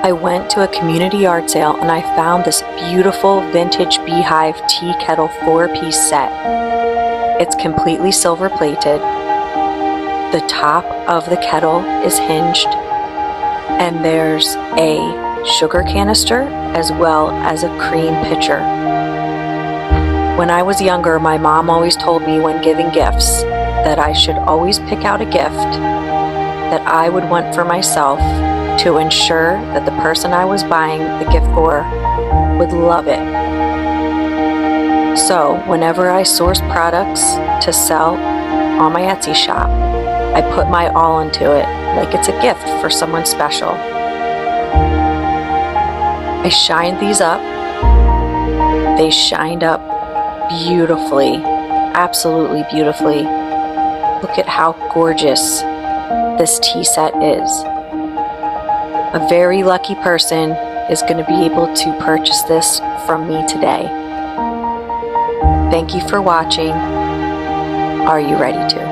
I went to a community yard sale and I found this beautiful vintage beehive tea kettle 4-piece set. It's completely silver plated. The top of the kettle is hinged, and there's a sugar canister as well as a cream pitcher. When I was younger, my mom always told me when giving gifts that I should always pick out a gift that I would want for myself to ensure that the person I was buying the gift for would love it. So whenever I source products to sell on my Etsy shop, I put my all into it, like it's a gift for someone special. I shined these up. They shined up beautifully, absolutely beautifully. Look at how gorgeous this tea set is. A very lucky person is going to be able to purchase this from me today. Thank you for watching. Are you ready to?